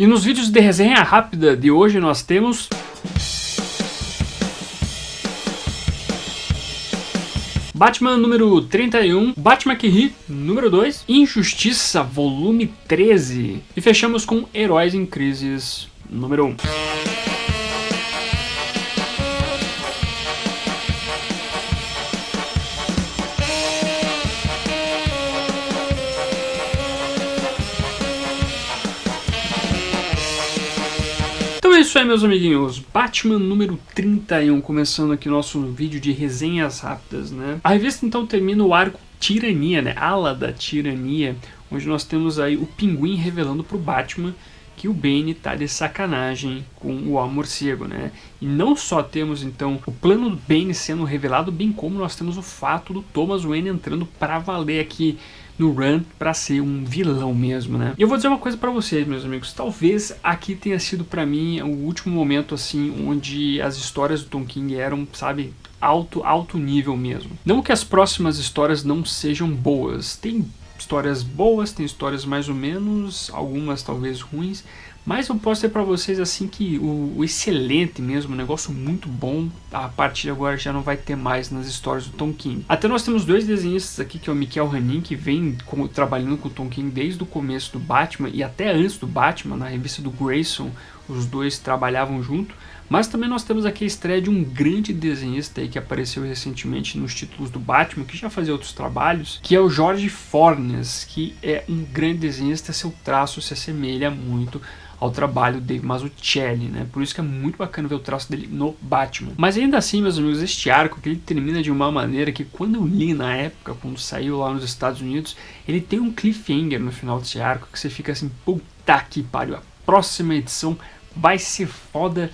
E nos vídeos de resenha rápida de hoje nós temos... Batman número 31, Batman que ri, número 2, Injustiça, volume 13. E fechamos com Heróis em Crises, número 1. Então é isso aí, meus amiguinhos, Batman número 31, começando aqui nosso vídeo de resenhas rápidas, né? A revista então termina o arco Tirania, né? Ala da Tirania, onde nós temos aí o Pinguim revelando pro Batman que o Bane tá de sacanagem com o Morcego, né? E não só temos então o plano do Bane sendo revelado, bem como nós temos o fato do Thomas Wayne entrando pra valer aqui no run pra ser um vilão mesmo, né? E eu vou dizer uma coisa pra vocês, meus amigos, talvez aqui tenha sido pra mim o último momento assim onde as histórias do Tom King eram, sabe, alto nível mesmo. Não que as próximas histórias não sejam boas, tem histórias boas, tem histórias mais ou menos, algumas talvez ruins, mas eu posso dizer pra vocês assim que o excelente mesmo, um negócio muito bom, a partir de agora já não vai ter mais nas histórias do Tom King. Até nós temos dois desenhistas aqui, que é o Mikel Hanin, que vem trabalhando com o Tom King desde o começo do Batman e até antes do Batman, na revista do Grayson, os dois trabalhavam junto. Mas também nós temos aqui a estreia de um grande desenhista aí que apareceu recentemente nos títulos do Batman, que já fazia outros trabalhos, que é o Jorge Fornes, que é um grande desenhista, seu traço se assemelha muito ao trabalho do Dave Mazzucchelli, né? Por isso que é muito bacana ver o traço dele no Batman. Mas ainda assim, meus amigos, este arco que ele termina de uma maneira que quando eu li na época, quando saiu lá nos Estados Unidos, ele tem um cliffhanger no final desse arco que você fica assim, puta que pariu, a próxima edição vai ser foda.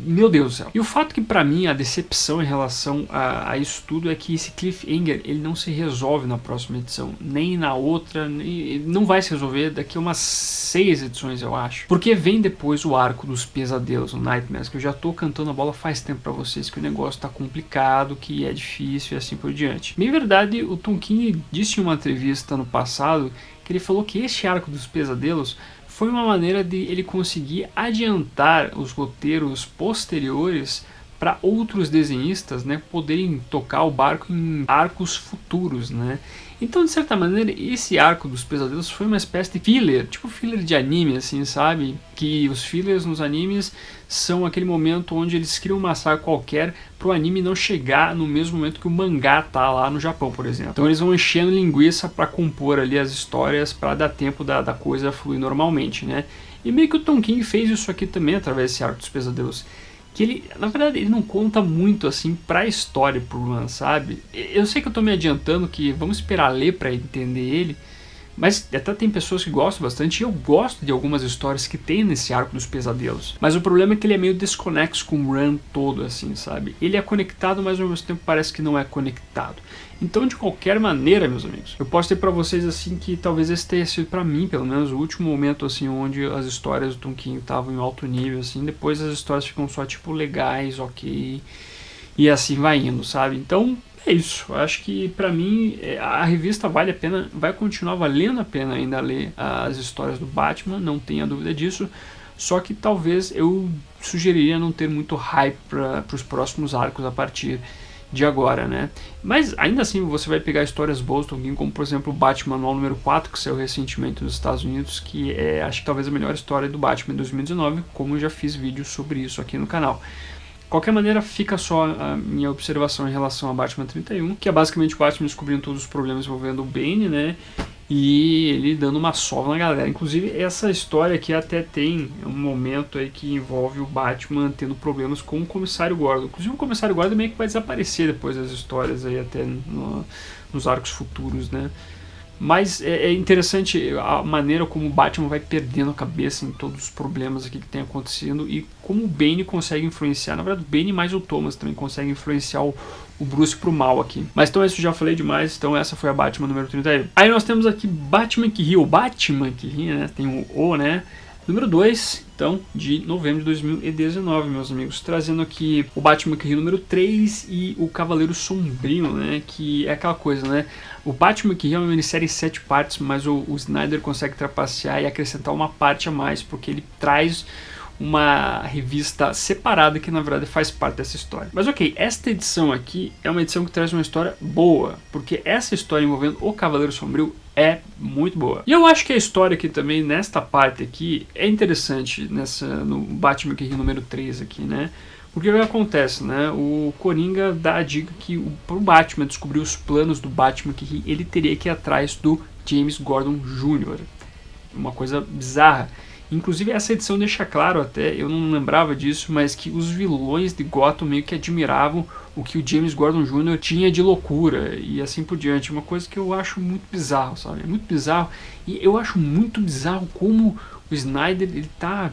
Meu Deus do céu. E o fato que pra mim a decepção em relação a isso tudo é que esse cliffhanger ele não se resolve na próxima edição, nem na outra, não vai se resolver daqui a umas 6 edições eu acho, porque vem depois o arco dos pesadelos, o Nightmares, que eu já tô cantando a bola faz tempo pra vocês que o negócio tá complicado, que é difícil e assim por diante. Bem verdade, o Tom King disse em uma entrevista no passado que ele falou que este arco dos pesadelos foi uma maneira de ele conseguir adiantar os roteiros posteriores para outros desenhistas, né, poderem tocar o barco em arcos futuros, né? Então, de certa maneira, esse arco dos pesadelos foi uma espécie de filler, tipo filler de anime, assim, sabe? Que os fillers nos animes são aquele momento onde eles criam uma saga qualquer para o anime não chegar no mesmo momento que o mangá tá lá no Japão, por exemplo. Então eles vão enchendo linguiça para compor ali as histórias para dar tempo da coisa fluir normalmente, né? E meio que o Tom King fez isso aqui também através desse arco dos pesadelos. Que ele, na verdade, ele não conta muito assim pra história, pro Run, sabe? Eu sei que eu tô me adiantando, que vamos esperar ler pra entender ele, mas até tem pessoas que gostam bastante, e eu gosto de algumas histórias que tem nesse arco dos pesadelos. Mas o problema é que ele é meio desconexo com o Run todo, assim, sabe? Ele é conectado, mas ao mesmo tempo parece que não é conectado. Então, de qualquer maneira, meus amigos, eu posso dizer pra vocês assim que talvez esse tenha sido pra mim, pelo menos, o último momento assim onde as histórias do Tom King estavam em alto nível, assim. Depois as histórias ficam só tipo legais, ok, e assim vai indo, sabe? Então é isso. Eu acho que pra mim a revista vale a pena, vai continuar valendo a pena ainda ler as histórias do Batman, não tenha dúvida disso. Só que talvez eu sugeriria não ter muito hype para os próximos arcos a partir de agora, né? Mas ainda assim você vai pegar histórias boas do Tom King, como por exemplo o Batman Manual número 4, que saiu recentemente nos Estados Unidos, que é, acho que talvez a melhor história do Batman em 2019, como eu já fiz vídeos sobre isso aqui no canal. Qualquer maneira, fica só a minha observação em relação a Batman 31, que é basicamente o Batman descobrindo todos os problemas envolvendo o Bane, né? E ele dando uma sova na galera. Inclusive, essa história aqui até tem um momento aí que envolve o Batman tendo problemas com o Comissário Gordon. Inclusive, o Comissário Gordon meio que vai desaparecer depois das histórias aí, até nos arcos futuros, né? Mas é interessante a maneira como o Batman vai perdendo a cabeça em todos os problemas aqui que tem acontecendo e como o Bane consegue influenciar, na verdade o Bane mais o Thomas também consegue influenciar o Bruce pro mal aqui. Mas então isso já falei demais, então essa foi a Batman número 31. Aí nós temos aqui Batman que ri, o Batman que ri, né, tem o O, né, Número 2, então, de novembro de 2019, meus amigos, trazendo aqui o Batman que Ri número 3 e o Cavaleiro Sombrio, né, que é aquela coisa, né, o Batman que Ri é uma minissérie em 7 partes, mas o Snyder consegue trapacear e acrescentar uma parte a mais, porque ele traz uma revista separada que na verdade faz parte dessa história. Mas ok, esta edição aqui é uma edição que traz uma história boa, porque essa história envolvendo o Cavaleiro Sombrio é muito boa. E eu acho que a história aqui também, nesta parte aqui, é interessante no Batman que Ri número 3 aqui, né? Porque o que acontece, né? O Coringa dá a dica que pro Batman descobrir os planos do Batman que Ri, ele teria que ir atrás do James Gordon Jr. Uma coisa bizarra. Inclusive essa edição deixa claro até, eu não lembrava disso, mas que os vilões de Gotham meio que admiravam o que o James Gordon Jr. tinha de loucura e assim por diante. Uma coisa que eu acho muito bizarro, sabe? É muito bizarro e eu acho muito bizarro como o Snyder, ele tá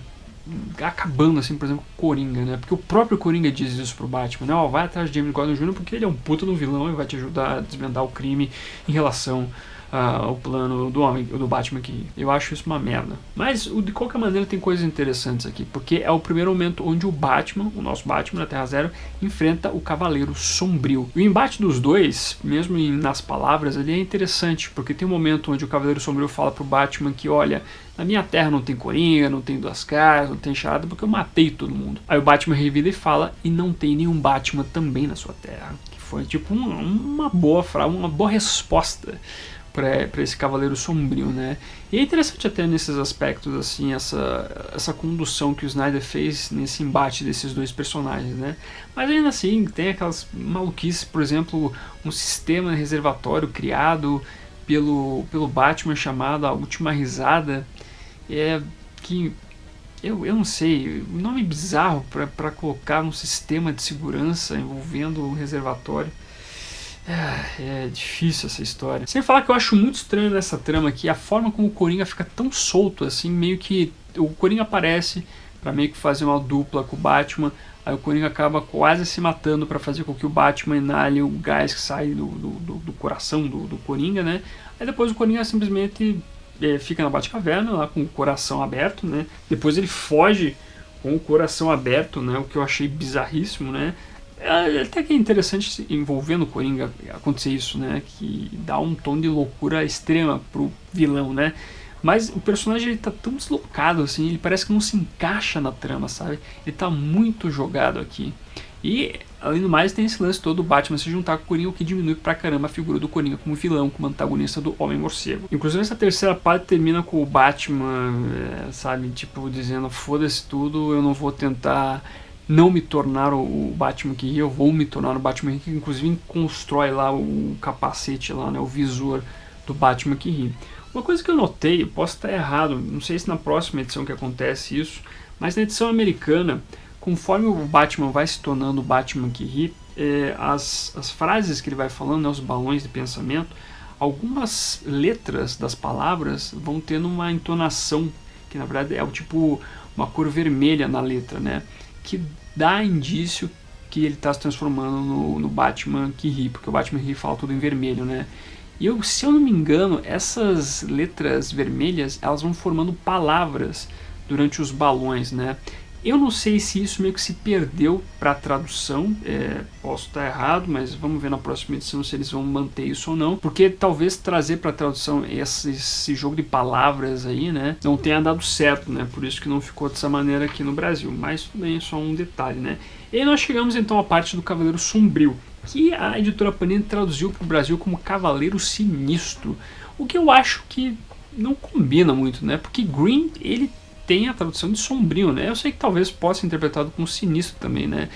acabando, assim, por exemplo, com o Coringa, né? Porque o próprio Coringa diz isso pro Batman, né? Ó, vai atrás de James Gordon Jr. porque ele é um puta no vilão e vai te ajudar a desvendar o crime em relação o plano do Batman aqui. Eu acho isso uma merda. Mas, de qualquer maneira, tem coisas interessantes aqui, porque é o primeiro momento onde o Batman, o nosso Batman da Terra Zero, enfrenta o Cavaleiro Sombrio. O embate dos dois, mesmo nas palavras, ele é interessante, porque tem um momento onde o Cavaleiro Sombrio fala pro Batman que, olha, na minha terra não tem Coringa, não tem Duas Caras, não tem Charada, porque eu matei todo mundo. Aí o Batman revida e fala, e não tem nenhum Batman também na sua terra. Que foi, tipo, uma boa frase, uma boa resposta para esse Cavaleiro Sombrio, né? E é interessante até nesses aspectos, assim, essa condução que o Snyder fez nesse embate desses dois personagens, né? Mas ainda assim, tem aquelas maluquices, por exemplo, um sistema reservatório criado pelo Batman chamado A Última Risada, que eu não sei, um nome bizarro para colocar um sistema de segurança envolvendo o reservatório. É difícil essa história. Sem falar que eu acho muito estranho nessa trama aqui a forma como o Coringa fica tão solto, assim, meio que o Coringa aparece para meio que fazer uma dupla com o Batman, aí o Coringa acaba quase se matando para fazer com que o Batman inale o gás que sai do coração do Coringa, né? Aí depois o Coringa simplesmente fica na Batcaverna lá com o coração aberto, né? Depois ele foge com o coração aberto, né? O que eu achei bizarríssimo, né? Até que é interessante envolvendo o Coringa acontecer isso, né? Que dá um tom de loucura extrema pro vilão, né? Mas o personagem ele tá tão deslocado assim, ele parece que não se encaixa na trama, sabe? Ele tá muito jogado aqui. E, além do mais, tem esse lance todo do Batman se juntar com o Coringa, o que diminui pra caramba a figura do Coringa como vilão, como antagonista do Homem-Morcego. Inclusive, essa terceira parte termina com o Batman, sabe? Tipo, dizendo, foda-se tudo, eu não vou tentar não me tornar o Batman que ri, eu vou me tornar o Batman que inclusive constrói lá o capacete lá, né, o visor do Batman que ri. Uma coisa que eu notei, eu posso estar errado, não sei se na próxima edição que acontece isso, mas na edição americana, conforme o Batman vai se tornando o Batman que ri, as frases que ele vai falando, né, os balões de pensamento, algumas letras das palavras vão tendo uma entonação, que na verdade é tipo uma cor vermelha na letra, né? Que dá indício que ele está se transformando no Batman que ri, porque o Batman que ri fala tudo em vermelho, né? E se eu não me engano, essas letras vermelhas, elas vão formando palavras durante os balões, né? Eu não sei se isso meio que se perdeu para a tradução, posso estar errado, mas vamos ver na próxima edição se eles vão manter isso ou não, porque talvez trazer para a tradução esse jogo de palavras aí, né, não tenha dado certo, né, por isso que não ficou dessa maneira aqui no Brasil, mas também é só um detalhe, né. E aí nós chegamos então à parte do Cavaleiro Sombrio, que a editora Panini traduziu para o Brasil como Cavaleiro Sinistro, o que eu acho que não combina muito, né, porque Green, ele tem a tradução de sombrio, né? Eu sei que talvez possa ser interpretado como sinistro também, né?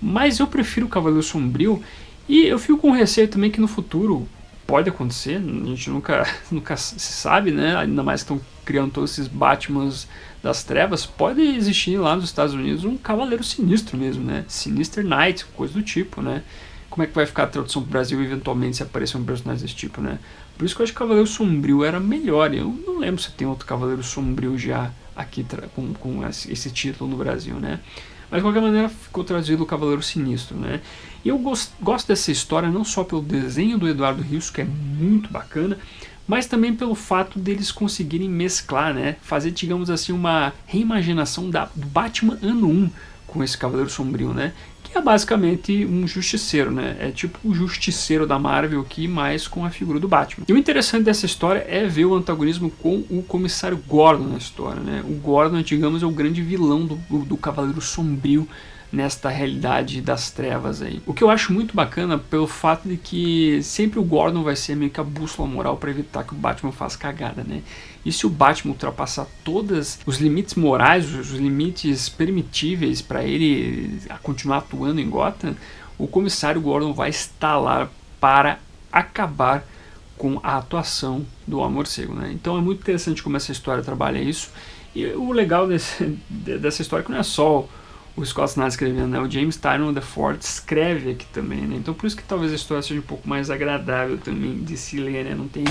Mas eu prefiro o Cavaleiro Sombrio e eu fico com receio também que no futuro pode acontecer, a gente nunca se sabe, né? Ainda mais que estão criando todos esses Batmans das trevas, pode existir lá nos Estados Unidos um Cavaleiro Sinistro mesmo, né? Sinister Knight, coisa do tipo, né? Como é que vai ficar a tradução para o Brasil eventualmente se aparecer um personagem desse tipo, né? Por isso que eu acho que o Cavaleiro Sombrio era melhor. Eu não lembro se tem outro Cavaleiro Sombrio já aqui com esse título no Brasil, né? Mas de qualquer maneira ficou traduzido o Cavaleiro Sinistro, né? E eu gosto dessa história não só pelo desenho do Eduardo Rios, que é muito bacana, mas também pelo fato deles conseguirem mesclar, né, fazer, digamos assim, uma reimaginação do Batman ano 1 com esse Cavaleiro Sombrio, né, que é basicamente um justiceiro, né, é tipo o Justiceiro da Marvel aqui, mas com a figura do Batman. E o interessante dessa história é ver o antagonismo com o Comissário Gordon na história, né, o Gordon, digamos, é o grande vilão do Cavaleiro Sombrio nesta realidade das trevas aí. O que eu acho muito bacana pelo fato de que sempre o Gordon vai ser meio que a bússola moral para evitar que o Batman faça cagada, né? E se o Batman ultrapassar todos os limites morais, os limites permitíveis para ele continuar atuando em Gotham, o Comissário Gordon vai estar lá para acabar com a atuação do Homem-Morcego, né? Então é muito interessante como essa história trabalha isso. E o legal dessa história é que não é só o Scott Snyder escrevendo, né? O James Tynion IV escreve aqui também, né? Então por isso que talvez a história seja um pouco mais agradável também de se ler, né? Não tem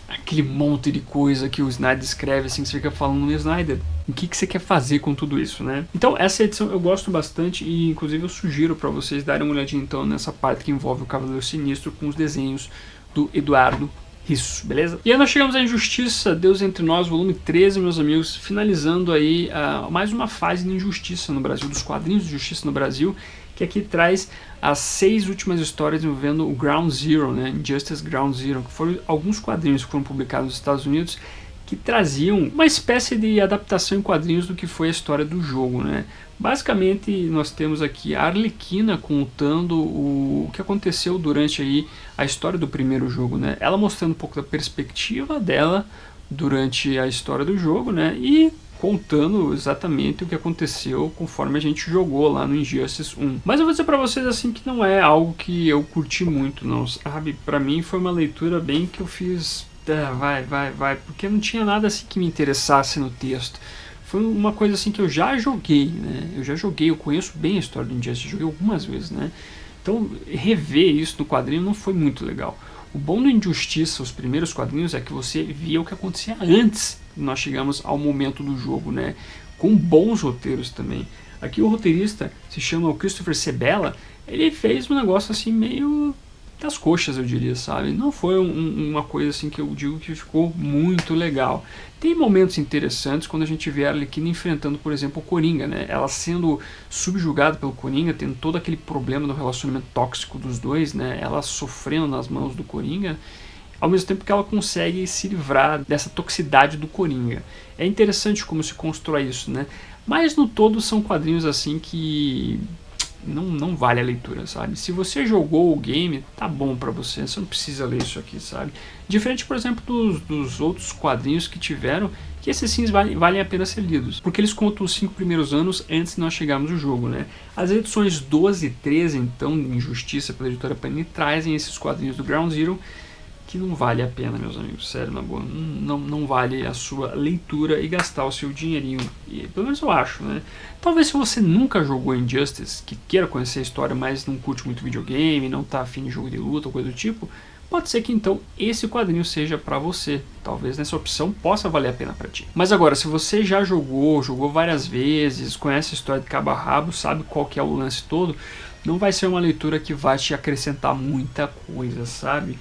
aquele monte de coisa que o Snyder escreve assim, que você fica falando, Snyder, o que você quer fazer com tudo isso, né? Então essa edição eu gosto bastante e inclusive eu sugiro para vocês darem uma olhadinha então nessa parte que envolve o Cavaleiro Sinistro com os desenhos do Eduardo Risso, beleza? E aí nós chegamos à Injustiça, Deus Entre Nós, volume 13, meus amigos, finalizando aí mais uma fase de injustiça no Brasil, dos quadrinhos de justiça no Brasil, que aqui traz as 6 últimas histórias envolvendo o Ground Zero, né? Injustice Ground Zero, que foram alguns quadrinhos que foram publicados nos Estados Unidos, que traziam uma espécie de adaptação em quadrinhos do que foi a história do jogo, né? Basicamente, nós temos aqui a Arlequina contando o que aconteceu durante aí a história do primeiro jogo, né? Ela mostrando um pouco da perspectiva dela durante a história do jogo, né? E contando exatamente o que aconteceu conforme a gente jogou lá no Injustice 1. Mas eu vou dizer pra vocês assim que não é algo que eu curti muito, não, sabe? Pra mim foi uma leitura bem que eu fiz... vai, porque não tinha nada assim que me interessasse no texto. Foi uma coisa assim que eu já joguei, né? Eu conheço bem a história do Injustice, joguei algumas vezes, né? Então, rever isso no quadrinho não foi muito legal. O bom do Injustiça, os primeiros quadrinhos, é que você via o que acontecia antes de nós chegamos ao momento do jogo, né? Com bons roteiros também. Aqui o roteirista se chama Christopher Sebela, ele fez um negócio assim meio das coxas, eu diria, sabe? Não foi uma coisa assim que eu digo que ficou muito legal. Tem momentos interessantes quando a gente vê a Arlequina enfrentando, por exemplo, o Coringa, né? Ela sendo subjugada pelo Coringa, tendo todo aquele problema do relacionamento tóxico dos dois, né? Ela sofrendo nas mãos do Coringa, ao mesmo tempo que ela consegue se livrar dessa toxicidade do Coringa. É interessante como se constrói isso, né? Mas no todo são quadrinhos assim que não vale a leitura, sabe? Se você jogou o game, tá bom pra você não precisa ler isso aqui, sabe? Diferente, por exemplo, dos outros quadrinhos que tiveram, que esses sim valem a pena ser lidos, porque eles contam os 5 primeiros anos antes de nós chegarmos no jogo, né? As edições 12 e 13, então, de Injustiça pela editora Panini, trazem esses quadrinhos do Ground Zero, que não vale a pena, meus amigos, sério, na boa, não vale a sua leitura e gastar o seu dinheirinho, e, pelo menos eu acho, né? Talvez se você nunca jogou Injustice, que queira conhecer a história, mas não curte muito videogame, não tá afim de jogo de luta ou coisa do tipo, pode ser que então esse quadrinho seja pra você, talvez nessa opção possa valer a pena pra ti. Mas agora, se você já jogou várias vezes, conhece a história de cabo a rabo, sabe qual que é o lance todo, não vai ser uma leitura que vai te acrescentar muita coisa, sabe?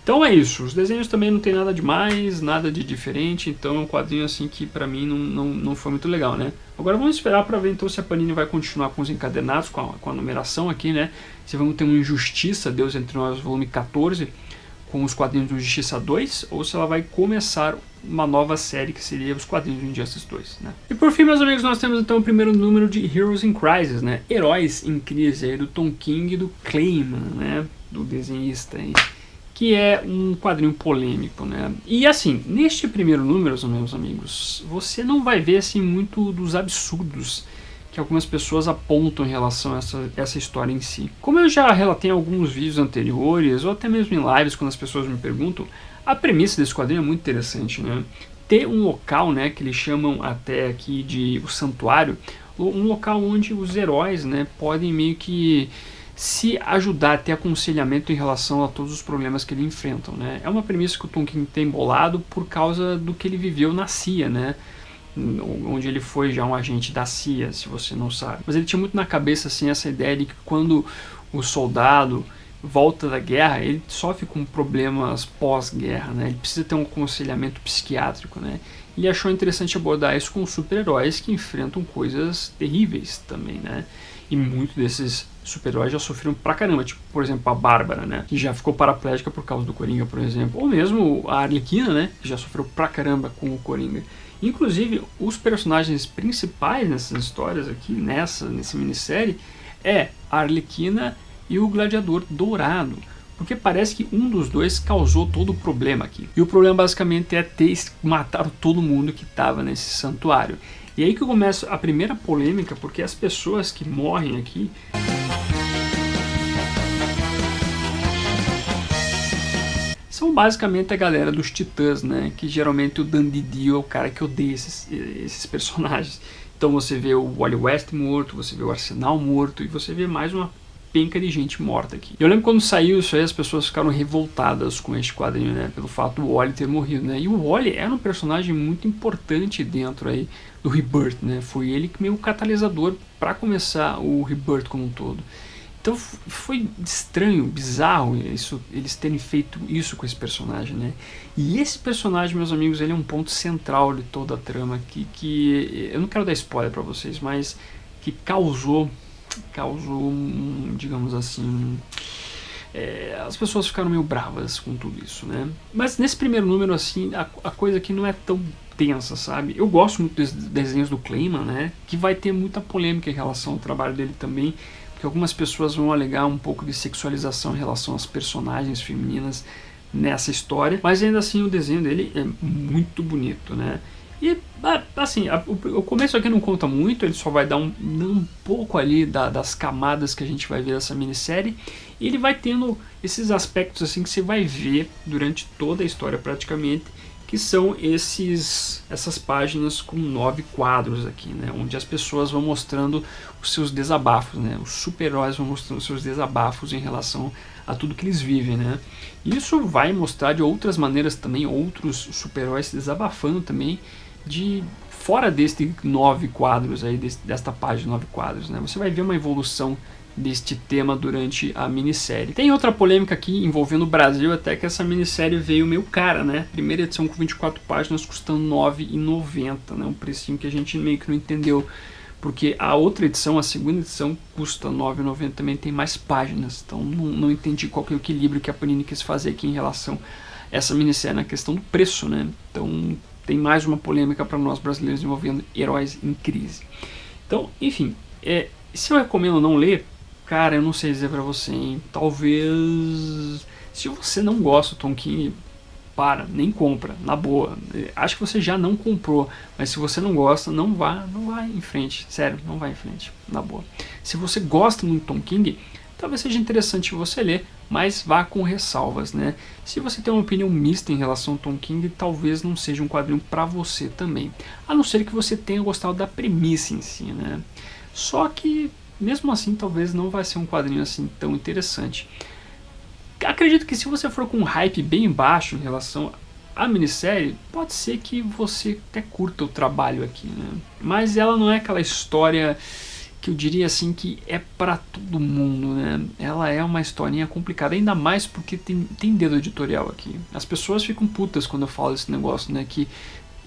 Então é isso, os desenhos também não tem nada demais, nada de diferente, então é um quadrinho assim que pra mim não foi muito legal, né? Agora vamos esperar pra ver então se a Panini vai continuar com os encadenados, com a numeração aqui, né? Se vamos ter uma Injustiça, Deus Entre Nós, volume 14, com os quadrinhos do Justiça 2, ou se ela vai começar uma nova série que seria os quadrinhos do Injustice 2, né? E por fim, meus amigos, nós temos então o primeiro número de Heroes in Crisis, né? Heróis em Crise, aí, do Tom King e do Clayman, né? Do desenhista aí, que é um quadrinho polêmico, né? E assim, neste primeiro número, meus amigos, você não vai ver assim muito dos absurdos que algumas pessoas apontam em relação a essa história em si. Como eu já relatei em alguns vídeos anteriores, ou até mesmo em lives quando as pessoas me perguntam, a premissa desse quadrinho é muito interessante, né? Ter um local, né, que eles chamam até aqui de o santuário, um local onde os heróis, né, podem meio que se ajudar a ter aconselhamento em relação a todos os problemas que ele enfrentam, né? É uma premissa que o Tom King tem bolado por causa do que ele viveu na CIA, né? Onde ele foi já um agente da CIA, se você não sabe. Mas ele tinha muito na cabeça assim essa ideia de que quando o soldado volta da guerra, ele sofre com problemas pós-guerra, né? Ele precisa ter um aconselhamento psiquiátrico, né? E achou interessante abordar isso com super-heróis que enfrentam coisas terríveis também, né? E muitos desses super-heróis já sofreram pra caramba, tipo, por exemplo, a Bárbara, né? Que já ficou paraplégica por causa do Coringa, por exemplo. Ou mesmo a Arlequina, né? Que já sofreu pra caramba com o Coringa. Inclusive, os personagens principais nessas histórias aqui, nessa minissérie, é a Arlequina e o Gladiador Dourado. Porque parece que um dos dois causou todo o problema aqui. E o problema basicamente é ter matado todo mundo que estava nesse santuário. E aí que começa a primeira polêmica, porque as pessoas que morrem aqui são basicamente a galera dos Titãs, né? Que geralmente o Dandy Dio é o cara que odeia esses personagens. Então você vê o Wally West morto, você vê o Arsenal morto e você vê mais uma penca de gente morta aqui. Eu lembro quando saiu isso aí, as pessoas ficaram revoltadas com este quadrinho, né? Pelo fato do Wally ter morrido, né? E o Wally era um personagem muito importante dentro aí do Rebirth, né? Foi ele que meio catalisador para começar o Rebirth como um todo. Então foi estranho, bizarro eles terem feito isso com esse personagem, né? E esse personagem, meus amigos, ele é um ponto central de toda a trama que eu não quero dar spoiler para vocês, mas que causou digamos assim, as pessoas ficaram meio bravas com tudo isso, né? Mas nesse primeiro número, assim, a coisa aqui não é tão tensa, sabe? Eu gosto muito dos desenhos do Clayman, né? Que vai ter muita polêmica em relação ao trabalho dele também, porque algumas pessoas vão alegar um pouco de sexualização em relação às personagens femininas nessa história, mas ainda assim o desenho dele é muito bonito, né? E, assim, o começo aqui não conta muito, ele só vai dar um pouco ali das camadas que a gente vai ver nessa minissérie, e ele vai tendo esses aspectos assim que você vai ver durante toda a história praticamente, que são essas páginas com 9 quadros aqui, né, onde as pessoas vão mostrando os seus desabafos, né, os super-heróis vão mostrando os seus desabafos em relação a tudo que eles vivem, né. Isso vai mostrar de outras maneiras também outros super-heróis desabafando também fora deste 9 quadros aí, desta página de 9 quadros, né? Você vai ver uma evolução deste tema durante a minissérie. Tem outra polêmica aqui envolvendo o Brasil, até que essa minissérie veio meio cara, né? Primeira edição com 24 páginas custando R$ 9,90, né? Um precinho que a gente meio que não entendeu, porque a outra edição, a segunda edição, custa R$ 9,90, também tem mais páginas, então não entendi qual que é o equilíbrio que a Panini quis fazer aqui em relação a essa minissérie na questão do preço, né? Então tem mais uma polêmica para nós brasileiros envolvendo heróis em crise. Então, enfim, se eu recomendo não ler, cara, eu não sei dizer para você, hein? Talvez, se você não gosta do Tom King, nem compra, na boa. Acho que você já não comprou, mas se você não gosta, não vá em frente, sério, não vá em frente, na boa. Se você gosta muito do Tom King, talvez seja interessante você ler, mas vá com ressalvas, né? Se você tem uma opinião mista em relação ao Tom King, talvez não seja um quadrinho para você também. A não ser que você tenha gostado da premissa em si, né? Só que, mesmo assim, talvez não vai ser um quadrinho assim tão interessante. Acredito que se você for com um hype bem baixo em relação à minissérie, pode ser que você até curta o trabalho aqui, né? Mas ela não é aquela história que eu diria assim que é para todo mundo, né? Ela é uma historinha complicada, ainda mais porque tem dedo editorial aqui. As pessoas ficam putas quando eu falo esse negócio, né? Que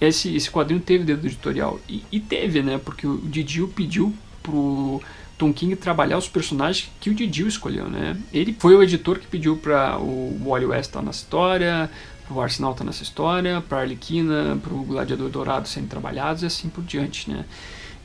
esse quadrinho teve dedo editorial. E teve, né? Porque o Didio pediu pro Tom King trabalhar os personagens que o Didio escolheu, né? Ele foi o editor que pediu para o Wally West estar nessa história, o Arsenal estar nessa história, para a Arlequina, para o Gladiador Dourado serem trabalhados e assim por diante, né?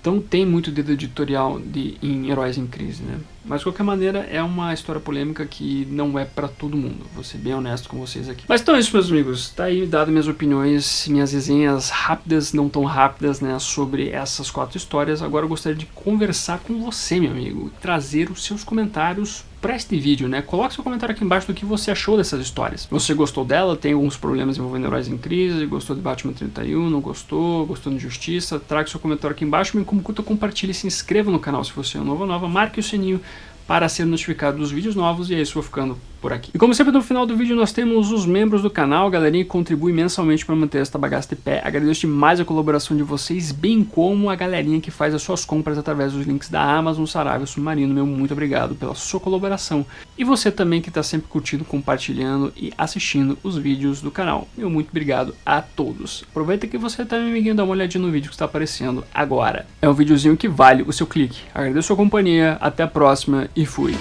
Então tem muito dedo editorial em Heróis em Crise, né? Mas de qualquer maneira é uma história polêmica que não é pra todo mundo. Vou ser bem honesto com vocês aqui. Mas então é isso, meus amigos. Tá aí dado minhas opiniões, minhas resenhas rápidas, não tão rápidas, né? Sobre essas 4 histórias. Agora eu gostaria de conversar com você, meu amigo. Trazer os seus comentários para este vídeo, né? Coloque seu comentário aqui embaixo do que você achou dessas histórias. Você gostou dela? Tem alguns problemas envolvendo Heróis em Crise? Gostou de Batman 31? Não gostou? Gostou de Justiça? Traga seu comentário aqui embaixo. Me curta, compartilhe, se inscreva no canal se você é novo ou nova. Marque o sininho para ser notificado dos vídeos novos. E é isso, vou ficando por aqui. E como sempre no final do vídeo nós temos os membros do canal, galerinha que contribui mensalmente para manter esta bagaça de pé. Agradeço demais a colaboração de vocês, bem como a galerinha que faz as suas compras através dos links da Amazon, Saraiva, Submarino. Meu muito obrigado pela sua colaboração. E você também que está sempre curtindo, compartilhando e assistindo os vídeos do canal. Meu muito obrigado a todos. Aproveita que você tá, meu amiguinho, dá uma olhadinha no vídeo que está aparecendo agora. É um videozinho que vale o seu clique. Agradeço a sua companhia, até a próxima e fui!